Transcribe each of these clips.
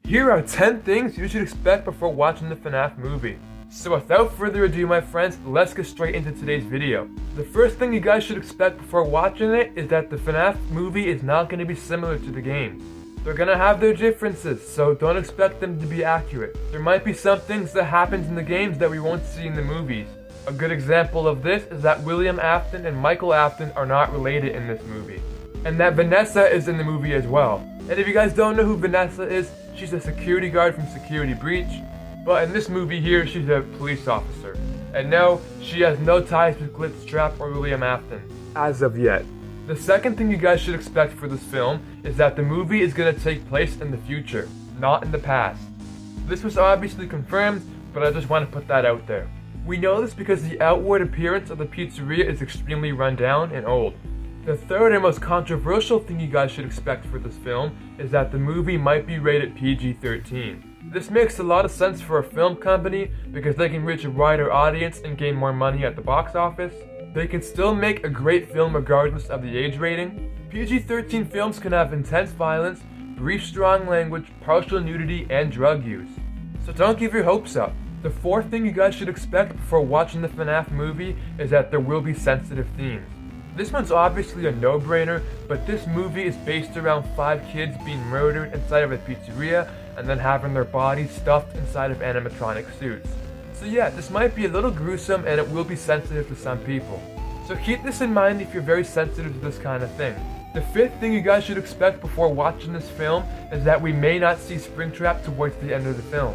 Here are 10 things you should expect before watching the FNaF movie. So without further ado my friends, let's get straight into today's video. The first thing you guys should expect before watching it is that the FNaF movie is not going to be similar to the games. They're going to have their differences, so don't expect them to be accurate. There might be some things that happens in the games that we won't see in the movies. A good example of this is that William Afton and Michael Afton are not related in this movie. And that Vanessa is in the movie as well. And if you guys don't know who Vanessa is, she's a security guard from Security Breach. But in this movie here, she's a police officer. And no, she has no ties with Glitchtrap or William Afton, as of yet. The second thing you guys should expect for this film is that the movie is going to take place in the future, not in the past. This was obviously confirmed, but I just want to put that out there. We know this because the outward appearance of the pizzeria is extremely run down and old. The third and most controversial thing you guys should expect for this film is that the movie might be rated PG-13. This makes a lot of sense for a film company because they can reach a wider audience and gain more money at the box office. They can still make a great film regardless of the age rating. PG-13 films can have intense violence, brief strong language, partial nudity, and drug use. So don't give your hopes up. The fourth thing you guys should expect before watching the FNaF movie is that there will be sensitive themes. This one's obviously a no-brainer, but this movie is based around 5 kids being murdered inside of a pizzeria and then having their bodies stuffed inside of animatronic suits. So yeah, this might be a little gruesome and it will be sensitive to some people. So keep this in mind if you're very sensitive to this kind of thing. The fifth thing you guys should expect before watching this film is that we may not see Springtrap towards the end of the film.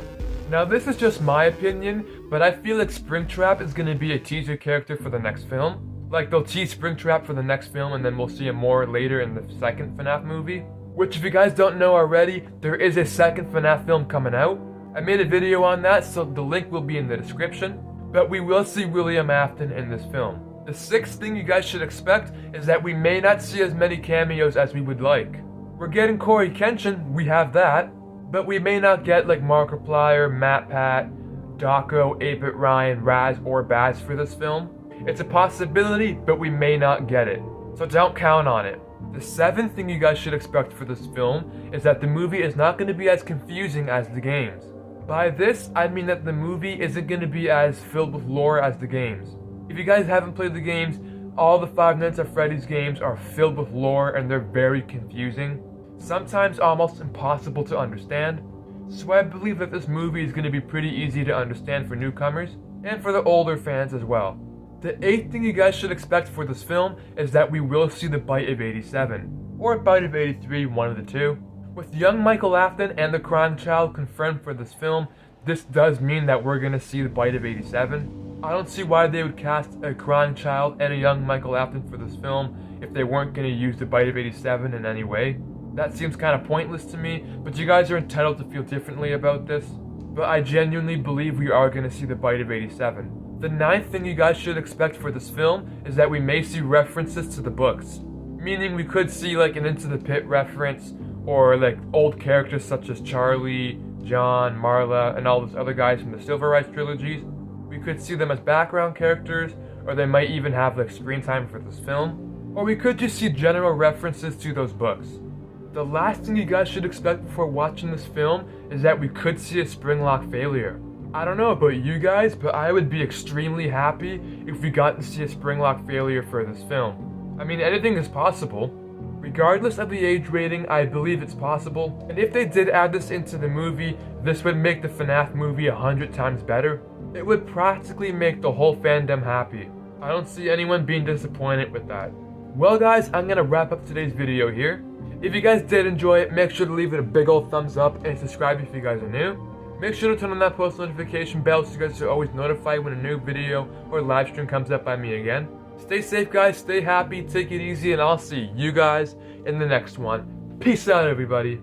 Now this is just my opinion, but I feel like Springtrap is going to be a teaser character for the next film. Like they'll tease Springtrap for the next film and then we'll see him more later in the second FNaF movie. Which if you guys don't know already, there is a second FNaF film coming out. I made a video on that, so the link will be in the description. But we will see William Afton in this film. The sixth thing you guys should expect is that we may not see as many cameos as we would like. We're getting Corey Kenshin, we have that. But we may not get like Markiplier, MatPat, Daco, 8-Bit Ryan, Raz, or Baz for this film. It's a possibility, but we may not get it. So don't count on it. The seventh thing you guys should expect for this film is that the movie is not going to be as confusing as the games. By this, I mean that the movie isn't going to be as filled with lore as the games. If you guys haven't played the games, all the Five Nights at Freddy's games are filled with lore and they're very confusing. Sometimes almost impossible to understand. So I believe that this movie is going to be pretty easy to understand for newcomers and for the older fans as well. The eighth thing you guys should expect for this film is that we will see the bite of 87, or bite of 83, one of the two. With young Michael Afton and the crying child confirmed for this film, this does mean that we're going to see the bite of 87. I don't see why they would cast a crying child and a young Michael Afton for this film if they weren't going to use the bite of 87 in any way. That seems kind of pointless to me, but you guys are entitled to feel differently about this. But I genuinely believe we are going to see the bite of 87. The ninth thing you guys should expect for this film is that we may see references to the books. Meaning we could see like an Into the Pit reference, or like old characters such as Charlie, John, Marla, and all those other guys from the Silver Rice trilogies. We could see them as background characters, or they might even have like screen time for this film. Or we could just see general references to those books. The last thing you guys should expect before watching this film is that we could see a Springlock failure. I don't know about you guys, but I would be extremely happy if we got to see a Springlock failure for this film. I mean, anything is possible. Regardless of the age rating, I believe it's possible. And if they did add this into the movie, this would make the FNaF movie 100 times better. It would practically make the whole fandom happy. I don't see anyone being disappointed with that. Well guys, I'm gonna wrap up today's video here. If you guys did enjoy it, make sure to leave it a big old thumbs up and subscribe if you guys are new. Make sure to turn on that post notification bell so you guys are always notified when a new video or live stream comes up by me again. Stay safe guys, stay happy, take it easy, and I'll see you guys in the next one. Peace out everybody.